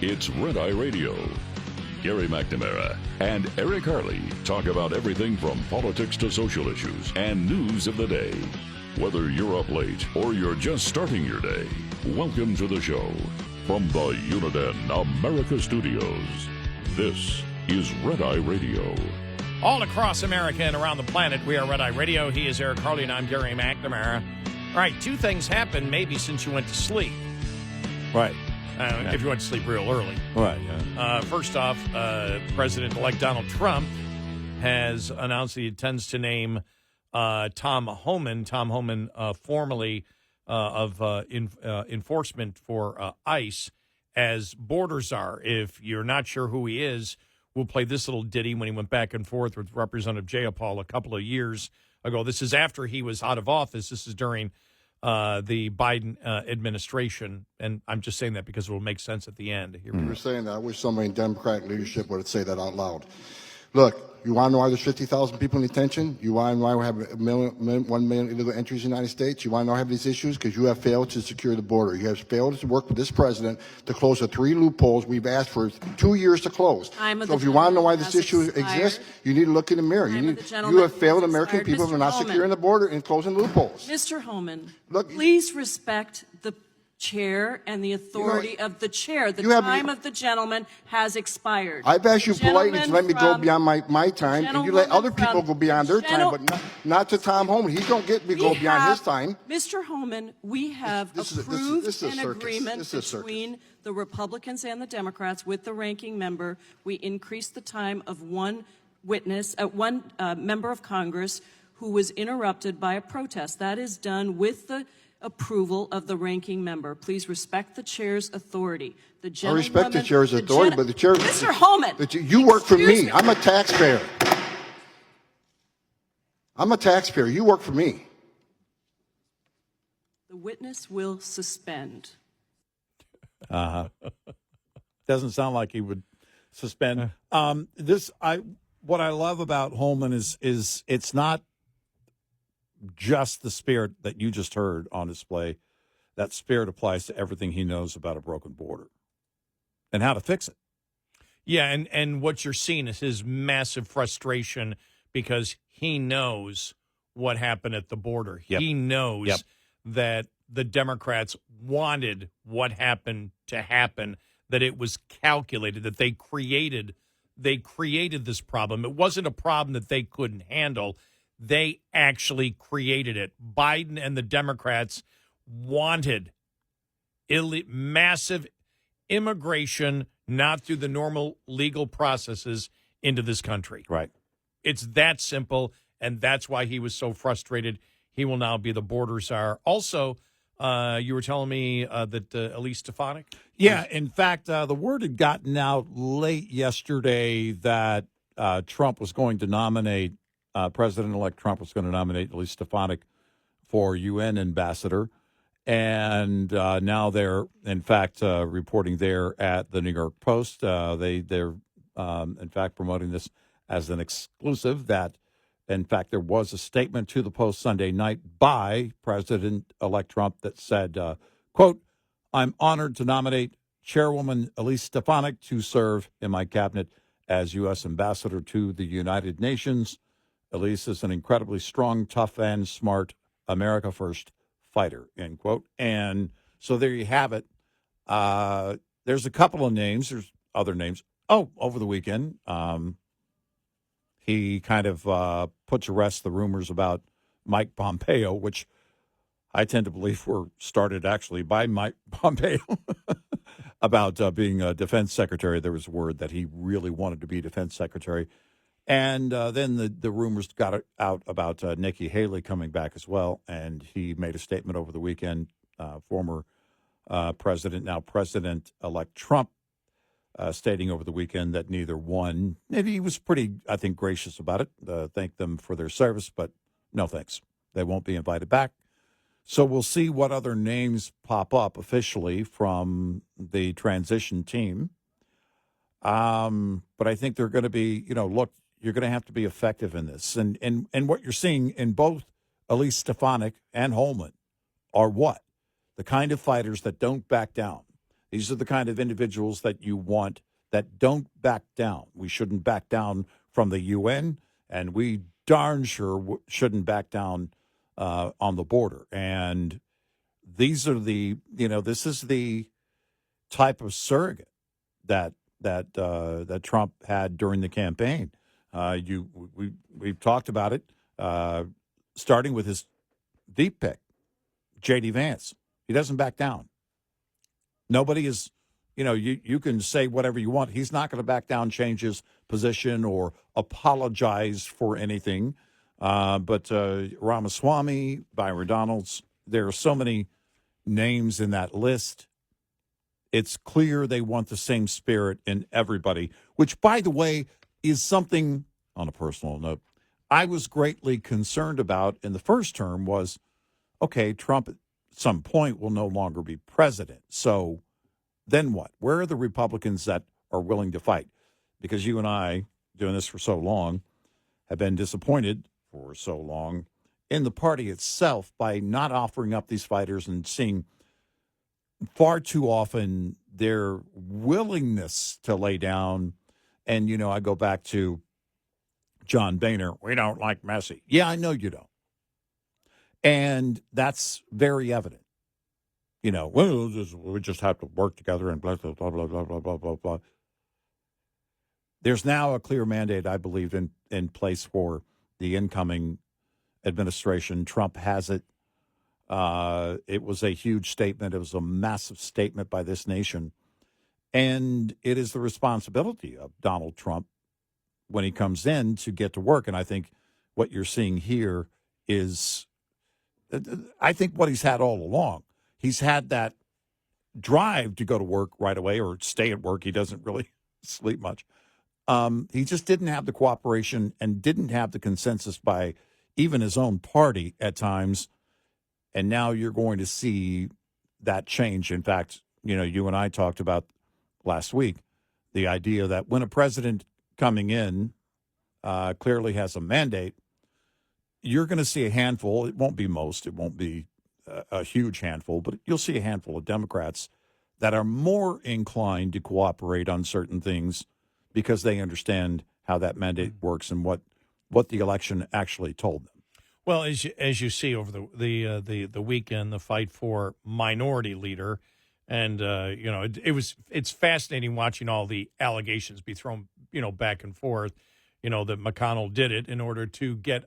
It's Red Eye Radio. Gary McNamara and Eric Harley talk about everything from politics to social issues and news of the day. Whether you're up late or you're just starting your day, welcome to the show. From the Uniden America Studios, this is Red Eye Radio. All across America and around the planet, we are Red Eye Radio. He is Eric Harley, and I'm Gary McNamara. All right, two things happened maybe since you went to sleep. Right. If you went to sleep real early. Right. First off, President-elect Donald Trump has announced that he intends to name Tom Homan, formerly of enforcement for ICE, as border czar. If you're not sure who he is, we'll play this little ditty when he went back and forth with Representative Jayapal a couple of years ago. This is after he was out of office. This is during the Biden administration, and I'm just saying that because it will make sense at the end. Here You were saying that. I wish somebody in Democratic leadership would say that out loud. Look, you want to know why there's 50,000 people in detention? You want to know why we have 1 million illegal entries in the United States? You want to know why we have these issues? Because you have failed to secure the border. You have failed to work with this president to close the 3 loopholes we've asked for 2 years to close. So if you want to know why this issue exists, you need to look in the mirror. You have failed American people for not securing the border and closing loopholes. Mr. Homan, please respect the chair and the authority of the chair. The time of the gentleman has expired. I've asked you politely to let me go beyond my time, and you let other people go beyond their time, but not to Tom Homan. He don't get to go beyond his time. Mr. Homan, we have approved an agreement between the Republicans and the Democrats with the ranking member. We increased the time of one member of Congress who was interrupted by a protest. That is done with the approval of the ranking member. Please respect the chair's authority. I respect the chair's authority, but the chair... Mr. Homan! You work for me. I'm a taxpayer. You work for me. The witness will suspend. Doesn't sound like he would suspend. What I love about Holman is it's not just the spirit that you just heard on display. That spirit applies to everything he knows about a broken border and how to fix it. Yeah, and what you're seeing is his massive frustration because he knows what happened at the border. Yep. He knows that the Democrats wanted what happened to happen, that it was calculated, that they created this problem. It wasn't a problem that they couldn't handle. They actually created it. Biden and the Democrats wanted massive immigration, not through the normal legal processes, into this country. Right. It's that simple, and that's why he was so frustrated. He will now be the border czar. Also, you were telling me that Elise Stefanik? Yeah, in fact, the word had gotten out late yesterday that Trump was going to nominate President-elect Trump was going to nominate Elise Stefanik for UN ambassador, and now they're, in fact, reporting there at the New York Post. They're in fact, promoting this as an exclusive that, in fact, there was a statement to the Post Sunday night by President-elect Trump that said, quote, "I'm honored to nominate Chairwoman Elise Stefanik to serve in my cabinet as U.S. ambassador to the United Nations. Elise is an incredibly strong, tough, and smart America First fighter," end quote. And so there you have it. There's a couple of names. There's other names. Oh, over the weekend, he kind of put to rest the rumors about Mike Pompeo, which I tend to believe were started actually by Mike Pompeo about being a defense secretary. There was word that he really wanted to be defense secretary. And then the rumors got out about Nikki Haley coming back as well, and he made a statement over the weekend, former president, now President-elect Trump, stating over the weekend that neither one, and he was pretty, I think, gracious about it, thanked them for their service, but no thanks. They won't be invited back. So we'll see what other names pop up officially from the transition team. But I think they're going to be, look, you're going to have to be effective in this. And what you're seeing in both Elise Stefanik and Holman are what? The kind of fighters that don't back down. These are the kind of individuals that you want that don't back down. We shouldn't back down from the UN, and we darn sure shouldn't back down on the border. And these are this is the type of surrogate that Trump had during the campaign. We've talked about it, starting with his deep pick, J.D. Vance. He doesn't back down. Nobody is, you can say whatever you want. He's not going to back down, change his position, or apologize for anything. But Ramaswamy, Byron Donalds, there are so many names in that list. It's clear they want the same spirit in everybody, which, by the way, is something, on a personal note, I was greatly concerned about in the first term was, okay, Trump at some point will no longer be president. So then what? Where are the Republicans that are willing to fight? Because you and I, doing this for so long, have been disappointed for so long in the party itself by not offering up these fighters and seeing far too often their willingness to lay down. And, I go back to John Boehner. We don't like Messi. Yeah, I know you don't. And that's very evident. Well, we just have to work together and blah, blah, blah, blah, blah, blah, blah, blah, blah. There's now a clear mandate, I believe, in place for the incoming administration. Trump has it. It was a huge statement. It was a massive statement by this nation. And it is the responsibility of Donald Trump when he comes in to get to work. And I think what you're seeing here is, I think what he's had all along. He's had that drive to go to work right away or stay at work. He doesn't really sleep much. He just didn't have the cooperation and didn't have the consensus by even his own party at times. And now you're going to see that change. In fact, you and I talked about last week the idea that when a president coming in clearly has a mandate, you're going to see a handful. It won't be most. It won't be a huge handful, but you'll see a handful of Democrats that are more inclined to cooperate on certain things because they understand how that mandate works and what the election actually told them. Well, as you see over the weekend, the fight for minority leader, and it's fascinating watching all the allegations be thrown back and forth. That McConnell did it in order to get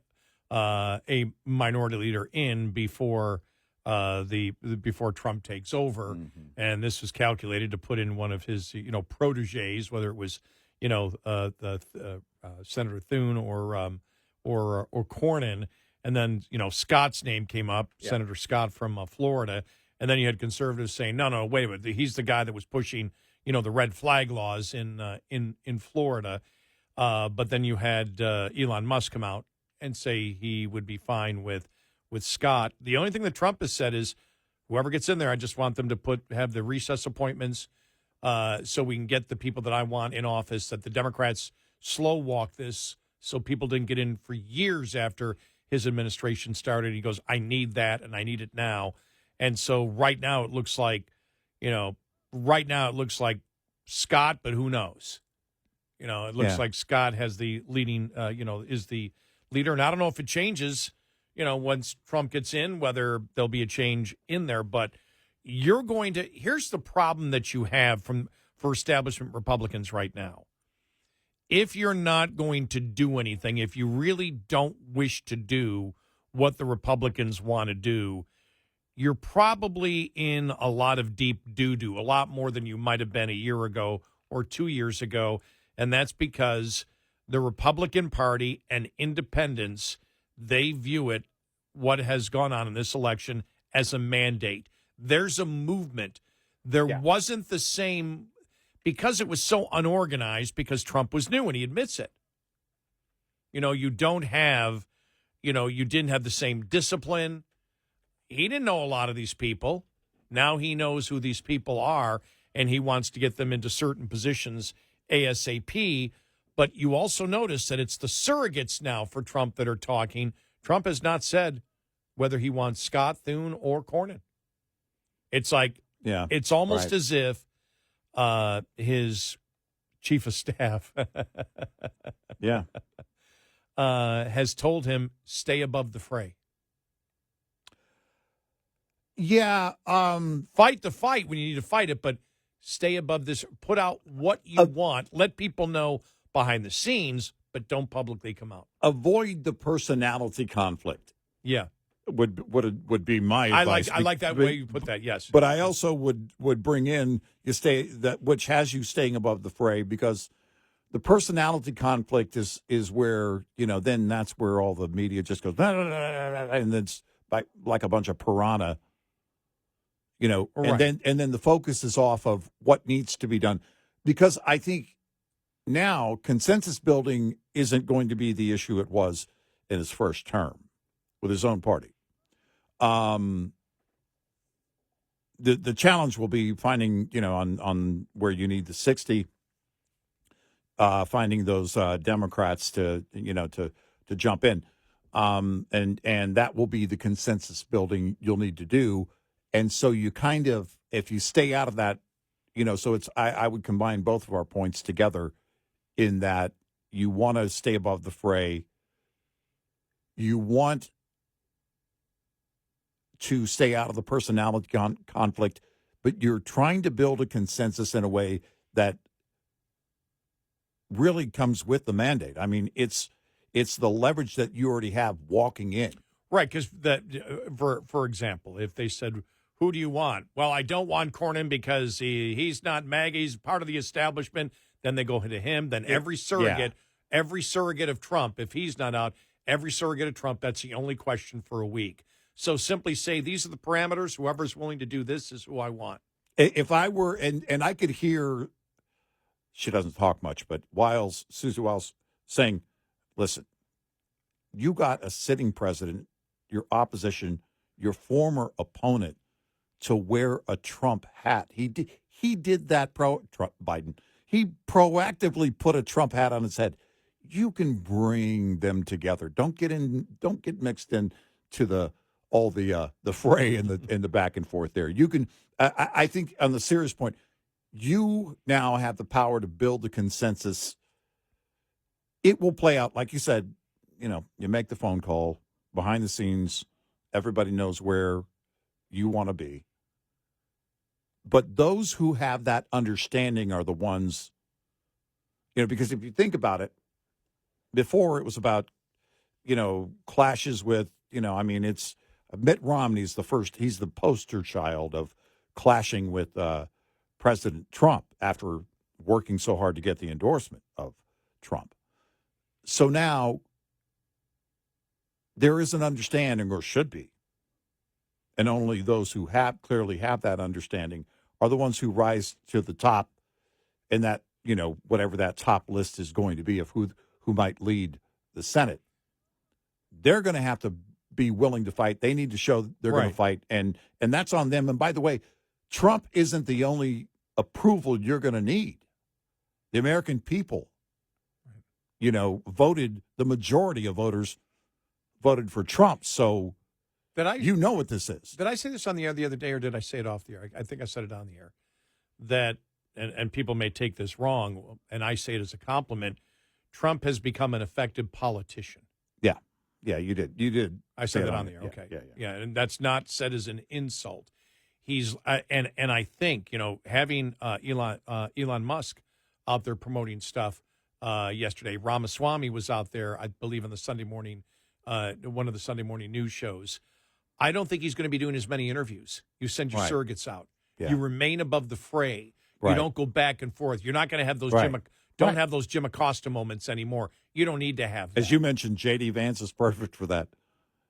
a minority leader in before before Trump takes over, and this was calculated to put in one of his proteges, whether it was Senator Thune or Cornyn. And then, Scott's name came up, yeah. Senator Scott from Florida. And then you had conservatives saying, no, wait a minute. He's the guy that was pushing, the red flag laws in Florida. But then you had Elon Musk come out and say he would be fine with Scott. The only thing that Trump has said is whoever gets in there, I just want them to have the recess appointments so we can get the people that I want in office, that the Democrats slow walk this so people didn't get in for years after his administration started. He goes, I need that, and I need it now. And so right now it looks like, Scott, but who knows? It looks like Scott has the leading, is the leader. And I don't know if it changes, once Trump gets in, whether there'll be a change in there. But here's the problem that you have for establishment Republicans right now. If you're not going to do anything, if you really don't wish to do what the Republicans want to do, you're probably in a lot of deep doo-doo, a lot more than you might have been a year ago or 2 years ago. And that's because the Republican Party and independents, they view it, what has gone on in this election, as a mandate. There's a movement. There wasn't the same... Because it was so unorganized, because Trump was new, and he admits it. You don't have, you didn't have the same discipline. He didn't know a lot of these people. Now he knows who these people are, and he wants to get them into certain positions ASAP. But you also notice that it's the surrogates now for Trump that are talking. Trump has not said whether he wants Scott, Thune, or Cornyn. It's like, it's almost as if his chief of staff Yeah. has told him, stay above the fray. Yeah. Fight the fight when you need to fight it, but stay above this. Put out what you want. Let people know behind the scenes, but don't publicly come out. Avoid the personality conflict. Yeah. Would be my advice. I like that way you put that, yes. But I also would bring in which has you staying above the fray, because the personality conflict is where, then that's where all the media just goes, and it's like a bunch of piranha, Right. and then the focus is off of what needs to be done. Because I think now consensus building isn't going to be the issue it was in his first term with his own party. The challenge will be finding, on where you need the 60, finding those Democrats to jump in, and that will be the consensus building you'll need to do. And so you kind of, if you stay out of that, so it's I would combine both of our points together in that you want to stay above the fray. You want to stay out of the personality conflict, but you're trying to build a consensus in a way that really comes with the mandate. I mean, it's the leverage that you already have walking in. Right, because that, for example, if they said, who do you want? Well, I don't want Cornyn because he's not MAGA, he's part of the establishment. Then they go to him. Then every surrogate of Trump, if he's not out, every surrogate of Trump, that's the only question for a week. So simply say, these are the parameters. Whoever's willing to do this is who I want. If I were, and I could hear, she doesn't talk much, but Susie Wiles saying, listen, you got a sitting president, your opposition, your former opponent, to wear a Trump hat. He did that, Trump Biden. He proactively put a Trump hat on his head. You can bring them together. Don't get mixed in to the fray and the back and forth there. You can. I think on the serious point, you now have the power to build the consensus. It will play out, like you said. You make the phone call behind the scenes. Everybody knows where you want to be. But those who have that understanding are the ones, because if you think about it, before it was about, clashes with, it's Mitt Romney's he's the poster child of clashing with President Trump after working so hard to get the endorsement of Trump. So now there is an understanding, or should be, and only those who clearly have that understanding are the ones who rise to the top, and that, whatever that top list is going to be of who might lead the Senate. They're going to have to be willing to fight. They need to show they're going to fight, and that's on them. And by the way, Trump isn't the only approval you're going to need. The American people, voted, the majority of voters voted for Trump. So what this is. Did I say this on the air the other day, or did I say it off the air? I think I said it on the air. That, and people may take this wrong, and I say it as a compliment, Trump has become an effective politician. Yeah. Yeah, you did. You did. I said it on the air. Okay. Yeah, and that's not said as an insult. He's and I think, having Elon Musk out there promoting stuff yesterday. Ramaswamy was out there, I believe, on the Sunday morning, one of the Sunday morning news shows. I don't think he's going to be doing as many interviews. You send your surrogates out. Yeah. You remain above the fray. Right. You don't go back and forth. You're not going to have those have those Jim Acosta moments anymore. You don't need to have that. As you mentioned, J.D. Vance is perfect for that.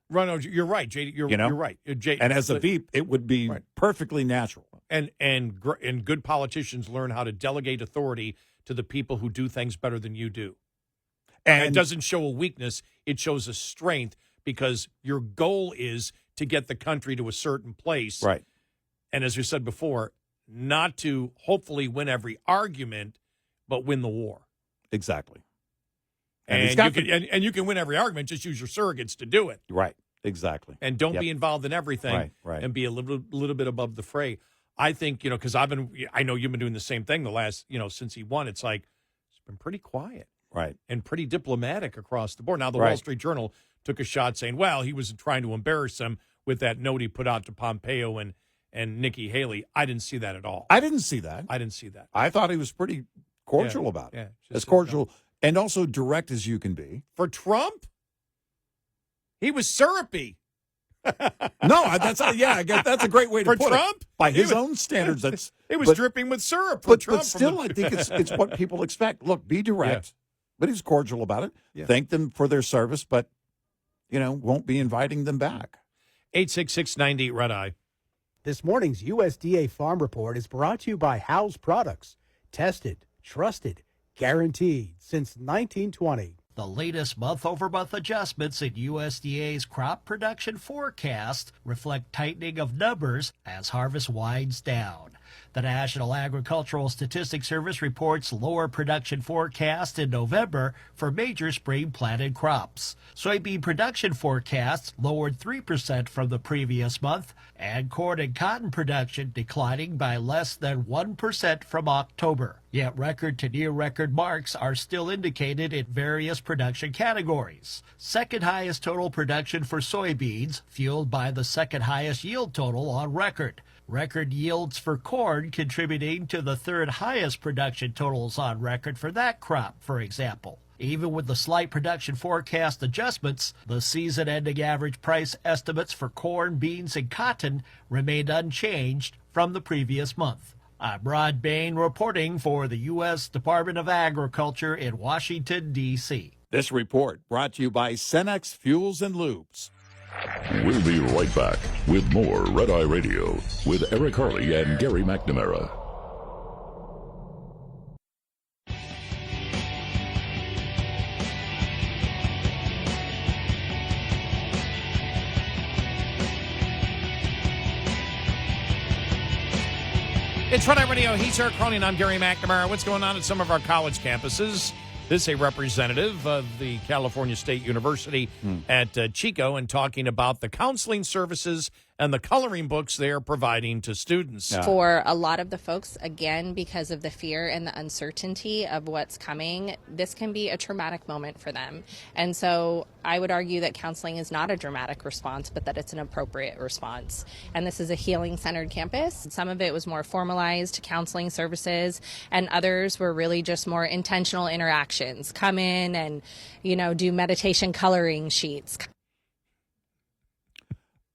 No, you're right, J.D. You're right. And as a Veep, it would be perfectly natural. And good politicians learn how to delegate authority to the people who do things better than you do. And it doesn't show a weakness. It shows a strength, because your goal is to get the country to a certain place. Right. And as we said before, not to hopefully win every argument, but win the war. Exactly. And you can win every argument, just use your surrogates to do it. Right. Exactly. And don't be involved in everything. Right. And be a little bit above the fray. I think, because I know you've been doing the same thing the last, since he won. It's like, it's been pretty quiet. Right. And pretty diplomatic across the board. Now, the Right. Wall Street Journal took a shot saying, well, he was trying to embarrass them with that note he put out to Pompeo and Nikki Haley. I didn't see that at all. I didn't see that. I thought he was pretty cordial about it. Yeah, as cordial and also direct as you can be. For Trump? He was syrupy. No, that's a great way to for put Trump? it. By his own standards, it was dripping with syrup. For Trump, but still, I think it's what people expect. Look, be direct, but he's cordial about it. Yeah. Thank them for their service, but won't be inviting them back. 866-98 Red Eye. This morning's USDA Farm Report is brought to you by Howes Products. Tested, trusted, guaranteed since 1920. The latest month-over-month adjustments in USDA's crop production forecast reflect tightening of numbers as harvest winds down. The National Agricultural Statistics Service reports lower production forecast in November for major spring planted crops. Soybean production forecasts lowered 3% from the previous month, and corn and cotton production declining by less than 1% from October. Yet record to near record marks are still indicated in various production categories. Second highest total production for soybeans, fueled by the second highest yield total on record. Record yields for corn contributing to the third highest production totals on record for that crop, for example. Even with the slight production forecast adjustments, the season-ending average price estimates for corn, beans, and cotton remained unchanged from the previous month. I'm Rod Bain reporting for the U.S. Department of Agriculture in Washington, D.C. This report brought to you by Cenex Fuels and Lubes. We'll be right back with more Red Eye Radio with Eric Harley and Gary McNamara. It's Red Eye Radio. He's Eric Harley, and I'm Gary McNamara. What's going on at some of our college campuses? This is a representative of the California State University at Chico, and talking about the counseling services and the coloring books they are providing to students. Yeah. For a lot of the folks, again, because of the fear and the uncertainty of what's coming, this can be a traumatic moment for them. And so I would argue that counseling is not a dramatic response, but that it's an appropriate response. And this is a healing-centered campus. Some of it was more formalized counseling services, and others were really just more intentional interactions. Come in and, do meditation coloring sheets.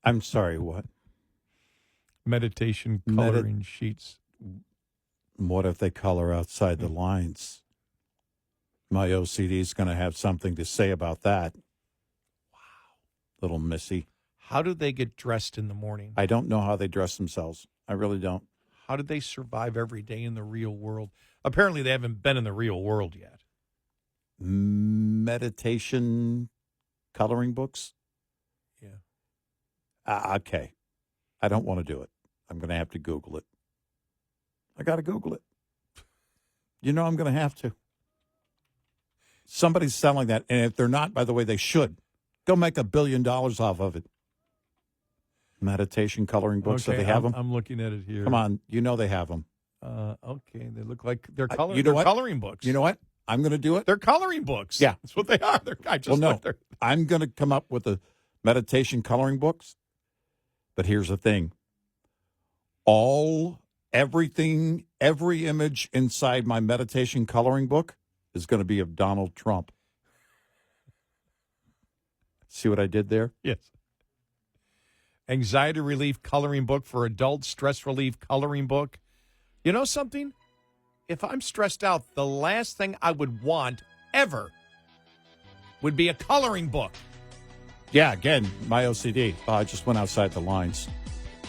I'm sorry, what? Meditation coloring sheets. What if they color outside the lines? My OCD is going to have something to say about that. Wow. Little Missy. How do they get dressed in the morning? I don't know how they dress themselves. I really don't. How did they survive every day in the real world? Apparently, they haven't been in the real world yet. Meditation coloring books? Yeah. Okay. I don't want to do it. I'm going to have to Google it. I got to Google it. I'm going to have to. Somebody's selling that. And if they're not, by the way, they should. Go make $1 billion off of it. Meditation coloring books. Okay, Do they have them? I'm looking at it here. Come on. They have them. Okay. They look like they're, coloring books. You know what? I'm going to do it. They're coloring books. Yeah. That's what they are. I'm going to come up with the meditation coloring books. But here's the thing. Everything, every image inside my meditation coloring book is going to be of Donald Trump. See what I did there? Yes. Anxiety relief coloring book for adults, stress relief coloring book. You know something? If I'm stressed out, the last thing I would want ever would be a coloring book. Yeah, again, my OCD. I just went outside the lines.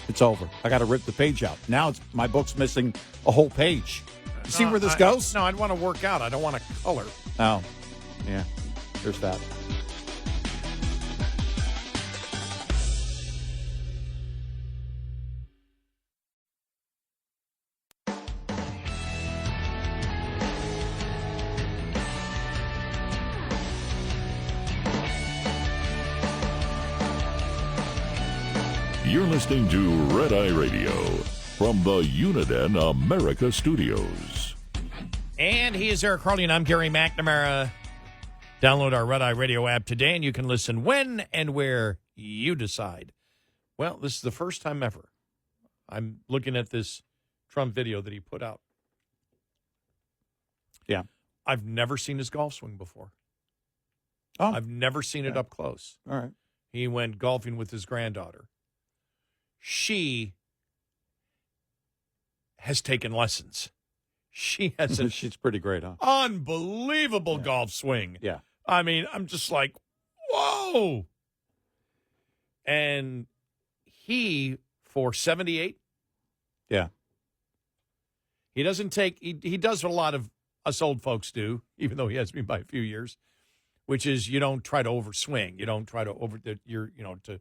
It's over. I got to rip the page out. Now my book's missing a whole page. You see where this goes? No, I'd want to work out. I don't want to color. Oh, yeah. There's that. You're listening to Red Eye Radio from the Uniden America Studios. And he is Eric Harley, and I'm Gary McNamara. Download our Red Eye Radio app today, and you can listen when and where you decide. Well, this is the first time ever I'm looking at this Trump video that he put out. Yeah. I've never seen his golf swing before. Oh. I've never seen it up close. All right. He went golfing with his granddaughter. She has taken lessons. She has a She's pretty great, huh? unbelievable golf swing. Yeah. I mean, I'm just like, whoa. And he, for 78, Yeah. he doesn't take, he does what a lot of us old folks do, even though he has me by a few years, which is you don't try to overswing. You don't try to to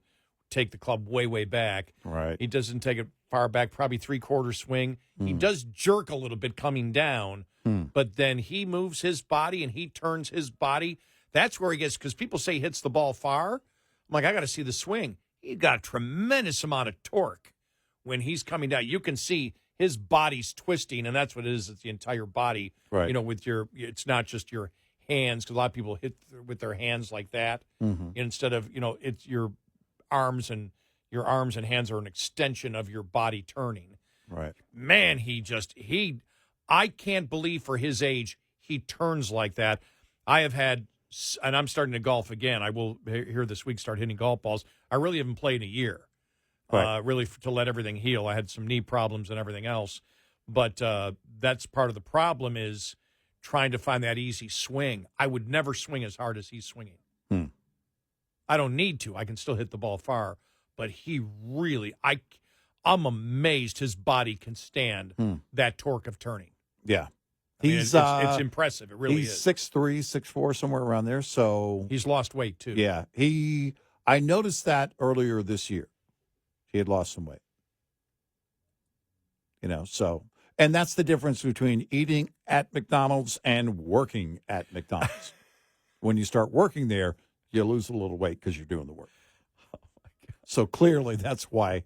take the club way, way back. Right. He doesn't take it far back, probably three-quarter swing. He does jerk a little bit coming down, but then he moves his body and he turns his body. That's where he gets, because people say he hits the ball far. I'm like, I got to see the swing. He got a tremendous amount of torque when he's coming down. You can see his body's twisting, and that's what it is. It's the entire body. Right. It's not just your hands, because a lot of people hit with their hands like that. Instead of, it's your arms, and your arms and hands are an extension of your body turning. Right. Man, I can't believe for his age, he turns like that. I have had, and I'm starting to golf again. I will here this week start hitting golf balls. I really haven't played in a year, really to let everything heal. I had some knee problems and everything else. But that's part of the problem is trying to find that easy swing. I would never swing as hard as he's swinging. I don't need to. I can still hit the ball far. But he really, I'm amazed his body can stand that torque of turning. Yeah. I mean, it's impressive. It really he's is. 6'3", 6'4", somewhere around there. So he's lost weight, too. Yeah. I noticed that earlier this year. He had lost some weight. And that's the difference between eating at McDonald's and working at McDonald's. When you start working there, you lose a little weight because you're doing the work. Oh, my God. So clearly that's why.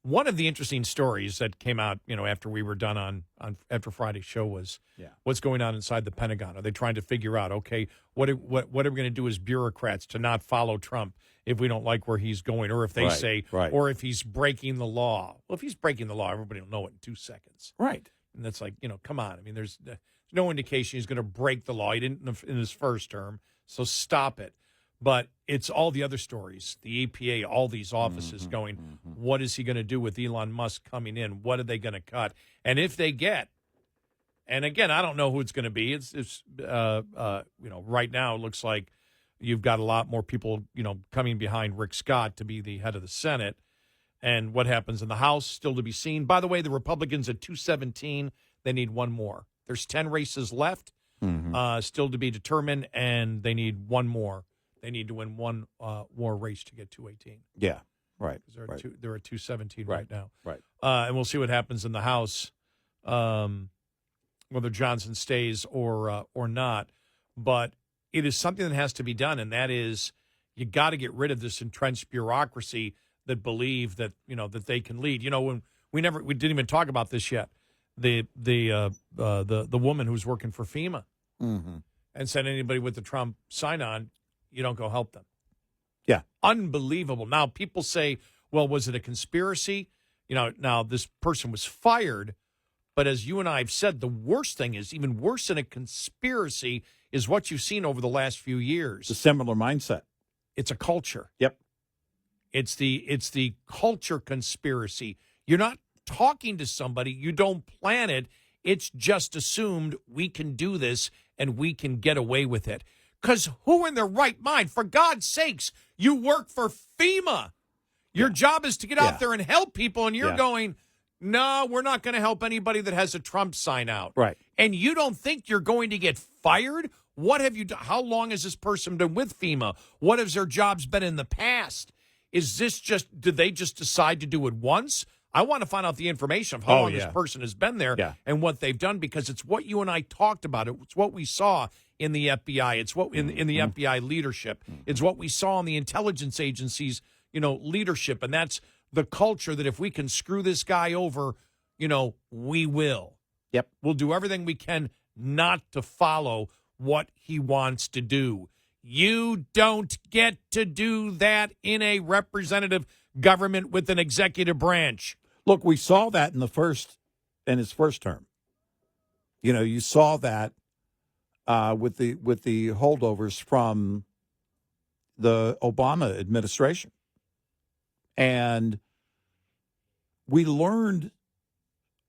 One of the interesting stories that came out, after we were done on after Friday's show was what's going on inside the Pentagon. Are they trying to figure out, okay, what are we going to do as bureaucrats to not follow Trump if we don't like where he's going, or if they say, or if he's breaking the law? Well, if he's breaking the law, everybody will know it in 2 seconds. Right. And that's like, come on. I mean, there's no indication he's going to break the law. He didn't in his first term, so stop it. But it's all the other stories, the EPA, all these offices going, what is he going to do with Elon Musk coming in? What are they going to cut? And if they get, and again, I don't know who it's going to be. It's right now it looks like you've got a lot more people, coming behind Rick Scott to be the head of the Senate. And what happens in the House, still to be seen. By the way, the Republicans at 217, they need one more. There's 10 races left, still to be determined, and they need one more. They need to win one more race to get 218. Yeah, right. They're at 217 right now. Right. And we'll see what happens in the House, whether Johnson stays or not. But it is something that has to be done, and that is you got to get rid of this entrenched bureaucracy that believe that that they can lead. When we didn't even talk about this yet. The woman who's working for FEMA and said anybody with the Trump sign-on, you don't go help them. Yeah. Unbelievable. Now, people say, well, was it a conspiracy? Now this person was fired, but as you and I have said, the worst thing is, even worse than a conspiracy, is what you've seen over the last few years. It's a similar mindset. It's a culture. Yep. It's the culture conspiracy. You're not talking to somebody. You don't plan it. It's just assumed we can do this and we can get away with it. Because who in their right mind, for God's sakes, you work for FEMA. Your job is to get out there and help people, and you're going, no, we're not going to help anybody that has a Trump sign out. Right. And you don't think you're going to get fired? What have you done? How long has this person been with FEMA? What has their jobs been in the past? Is this did they just decide to do it once? I want to find out the information of how long this person has been there and what they've done, because it's what you and I talked about. It's what we saw in the FBI. It's what in the FBI leadership. It's what we saw in the intelligence agencies, leadership. And that's the culture that if we can screw this guy over, we will. Yep. We'll do everything we can not to follow what he wants to do. You don't get to do that in a representative government with an executive branch. Look, we saw that in his first term. You saw that with the holdovers from the Obama administration. And we learned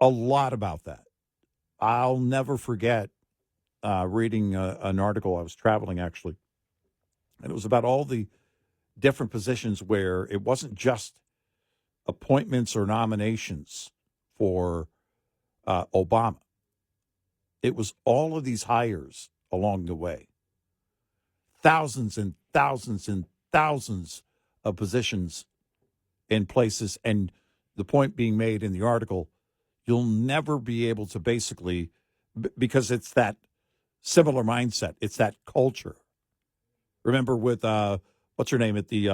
a lot about that. I'll never forget reading an article. I was traveling, actually, and it was about all the different positions where it wasn't just appointments or nominations for Obama. It was all of these hires along the way. Thousands and thousands and thousands of positions in places. And the point being made in the article, you'll never be able to basically, because it's that similar mindset. It's that culture. Remember with, what's her name at the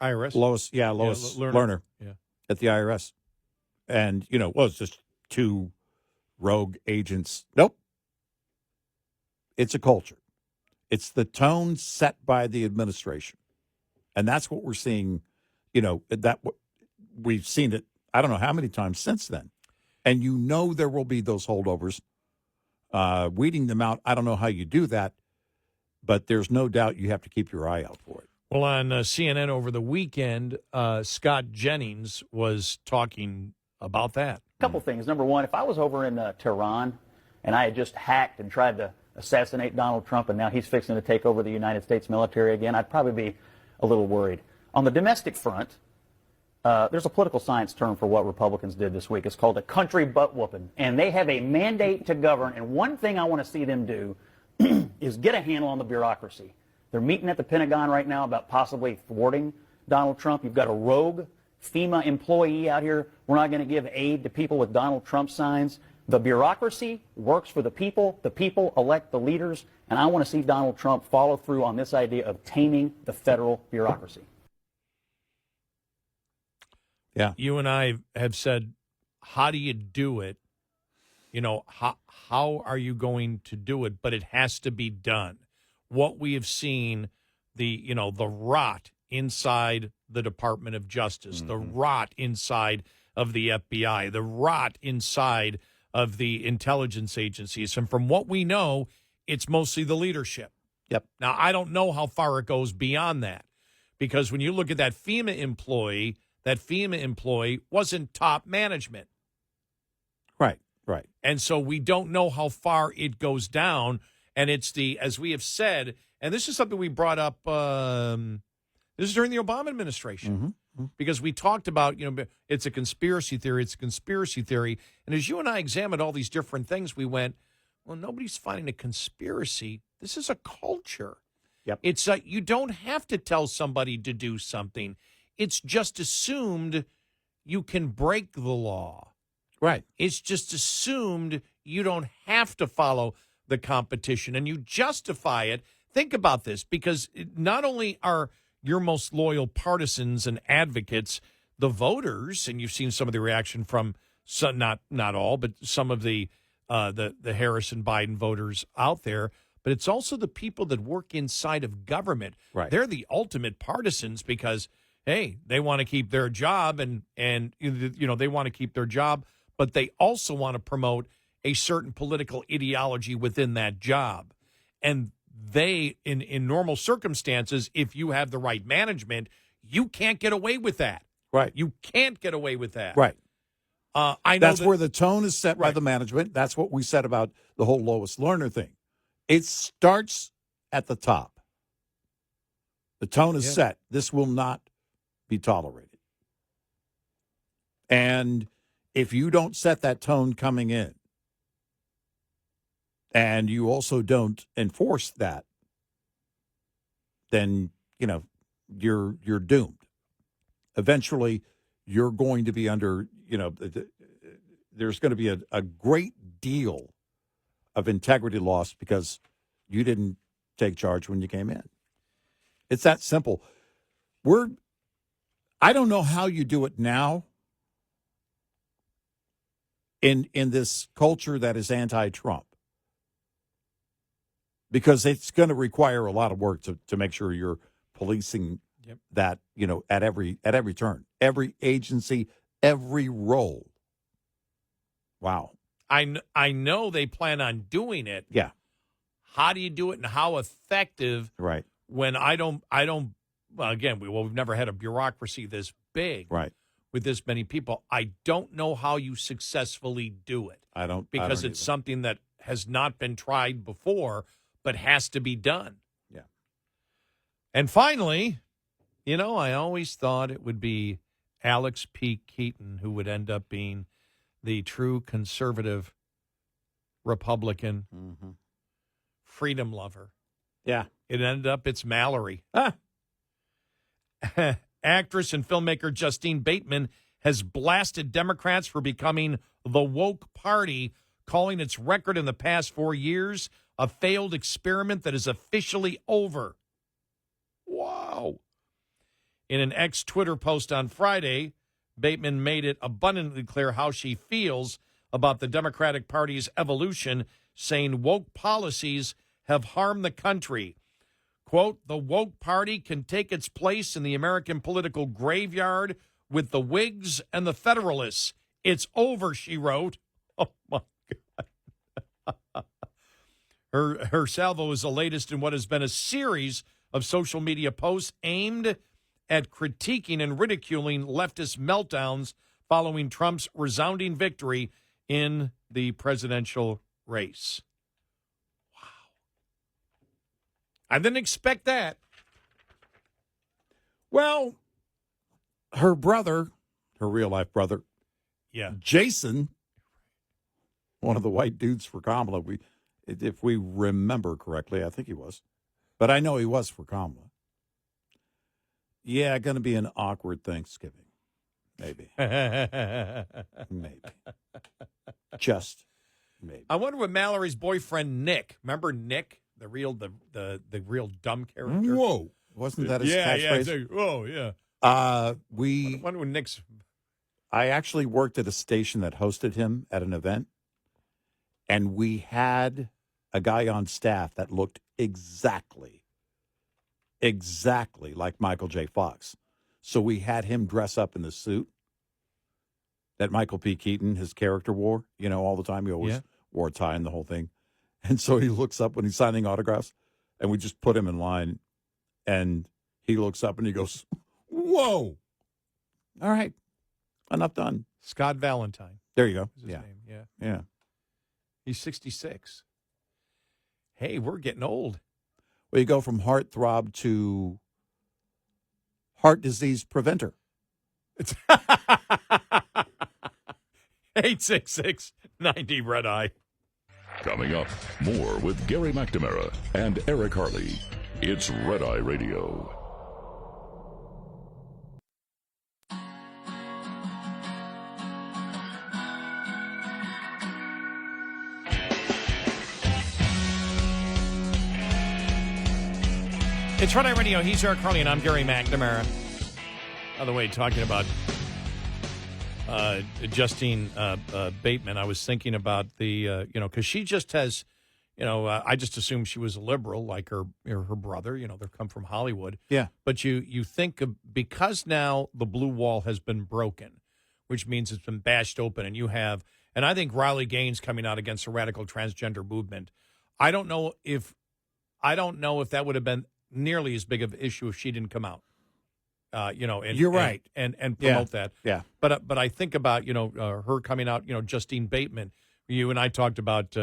IRS? Lois Lerner yeah. At the IRS. And, it's just two rogue agents. Nope. It's a culture. It's the tone set by the administration. And that's what we're seeing, that we've seen it, I don't know how many times since then. And there will be those holdovers. Weeding them out, I don't know how you do that, but there's no doubt you have to keep your eye out for it. Well, on CNN over the weekend, Scott Jennings was talking about that. A couple things. Number one, if I was over in Tehran and I had just hacked and tried to assassinate Donald Trump and now he's fixing to take over the United States military again, I'd probably be a little worried. On the domestic front, there's a political science term for what Republicans did this week. It's called a country butt whooping. And they have a mandate to govern. And one thing I want to see them do is get a handle on the bureaucracy. They're meeting at the Pentagon right now about possibly thwarting Donald Trump. You've got a rogue FEMA employee out here. We're not going to give aid to people with Donald Trump signs. The bureaucracy works for the people. The people elect the leaders. And I want to see Donald Trump follow through on this idea of taming the federal bureaucracy. Yeah. You and I have said, how do you do it? How are you going to do it? But it has to be done. What we have seen, the rot inside the Department of Justice, the rot inside of the FBI, the rot inside of the intelligence agencies. And from what we know, it's mostly the leadership. Yep. Now, I don't know how far it goes beyond that, because when you look at that FEMA employee wasn't top management. Right. And so we don't know how far it goes down. And it's as we have said, and this is something we brought up, this is during the Obama administration, because we talked about, it's a conspiracy theory. And as you and I examined all these different things, we went, well, nobody's finding a conspiracy. This is a culture. Yep. It's you don't have to tell somebody to do something. It's just assumed you can break the law. Right. It's just assumed you don't have to follow the competition, and you justify it. Think about this, because not only are your most loyal partisans and advocates the voters, and you've seen some of the reaction from some, not all, but some of the Harris and Biden voters out there, but it's also the people that work inside of government. Right. They're the ultimate partisans because, hey, they want to keep their job and they want to keep their job, but they also want to promote a certain political ideology within that job. And they, in normal circumstances, if you have the right management, you can't get away with that. Right. You can't get away with that. Right. I know that's where the tone is set by right. the management. That's what we said about the whole Lois Lerner thing. It starts at the top. The tone is set. This will not be tolerated. And if you don't set that tone coming in, and you also don't enforce that, then, you're doomed. Eventually, you're going to be under, there's going to be a great deal of integrity loss because you didn't take charge when you came in. It's that simple. I don't know how you do it now in this culture that is anti-Trump, because it's going to require a lot of work to make sure you're policing that, at every turn, every agency, every role. Wow. I know they plan on doing it. Yeah. How do you do it, and how effective? Right. When I don't. Well, again, we've never had a bureaucracy this big. Right. With this many people, I don't know how you successfully do it. Because it's something that has not been tried before, but has to be done. Yeah. And finally, I always thought it would be Alex P. Keaton who would end up being the true conservative Republican freedom lover. Yeah. It ended up, it's Mallory. Ah. Actress and filmmaker Justine Bateman has blasted Democrats for becoming the woke party, calling its record in the past 4 years a failed experiment that is officially over. Wow. In an ex-Twitter post on Friday, Bateman made it abundantly clear how she feels about the Democratic Party's evolution, saying woke policies have harmed the country. Quote, the woke party can take its place in the American political graveyard with the Whigs and the Federalists. It's over, she wrote. Oh, my God. Her salvo is the latest in what has been a series of social media posts aimed at critiquing and ridiculing leftist meltdowns following Trump's resounding victory in the presidential race. I didn't expect that. Well, her brother, her real-life brother, Jason, one of the white dudes for Kamala, if we remember correctly, I think he was. But I know he was for Kamala. Yeah, going to be an awkward Thanksgiving. Maybe. Maybe. Just maybe. I wonder what Mallory's boyfriend, Nick, remember Nick? The real dumb character. Whoa. Wasn't that his catchphrase? Yeah. Oh, yeah. I wonder when Nick's... I actually worked at a station that hosted him at an event, and we had a guy on staff that looked exactly like Michael J. Fox. So we had him dress up in the suit that Michael P. Keaton, his character, wore, all the time. He always wore a tie and the whole thing. And so he looks up when he's signing autographs, and we just put him in line, and he looks up and he goes, whoa. All right. Enough done. Scott Valentine. There you go. Is his name. Yeah. He's 66. Hey, we're getting old. Well, you go from heartthrob to heart disease preventer. It's 866-90 Red Eye. Coming up, more with Gary McNamara and Eric Harley. It's Red Eye Radio. It's Red Eye Radio. He's Eric Harley, and I'm Gary McNamara. By the way, talking about Justine Bateman, I was thinking about the, because she just has, I just assumed she was a liberal, like her brother. They come from Hollywood. Yeah. But you think because now the blue wall has been broken, which means it's been bashed open, and I think Riley Gaines coming out against the radical transgender movement. I don't know if that would have been nearly as big of an issue if she didn't come out. And you're right, and promote that. Yeah, but I think about her coming out. Justine Bateman. You and I talked about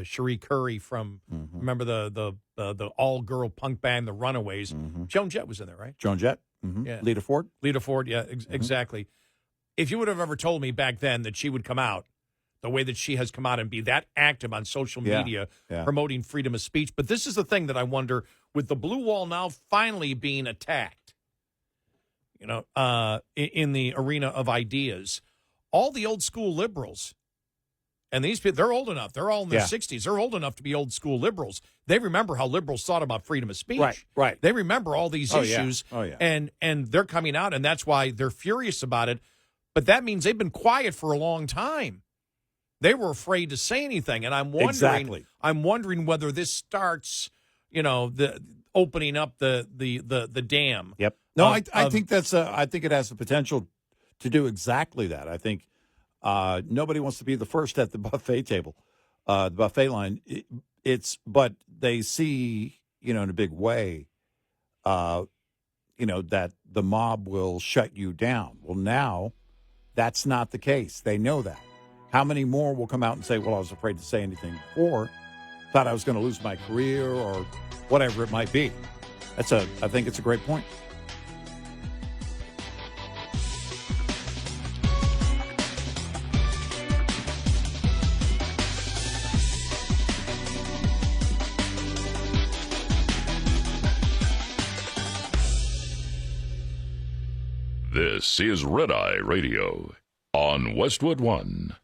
Cherie Curry from remember the all girl punk band the Runaways. Joan Jett was in there, right? Joan Jett. Mm-hmm. Yeah. Lita Ford. Yeah, exactly. If you would have ever told me back then that she would come out the way that she has come out and be that active on social media promoting freedom of speech, but this is the thing that I wonder with the blue wall now finally being attacked. In the arena of ideas, all the old school liberals And these people, they're old enough. They're all in their Yeah. 60s. They're old enough to be old school liberals. They remember how liberals thought about freedom of speech. Right. They remember all these issues. Oh, yeah. And they're coming out, and that's why they're furious about it. But that means they've been quiet for a long time. They were afraid to say anything, and I'm wondering whether this starts, the opening up the dam. Yep. No, I think I think it has the potential to do exactly that. I think nobody wants to be the first at the buffet table, the buffet line. But they see, in a big way, that the mob will shut you down. Well, now that's not the case. They know that. How many more will come out and say, well, I was afraid to say anything before, thought I was going to lose my career or whatever it might be. I think it's a great point. This is Red Eye Radio on Westwood One.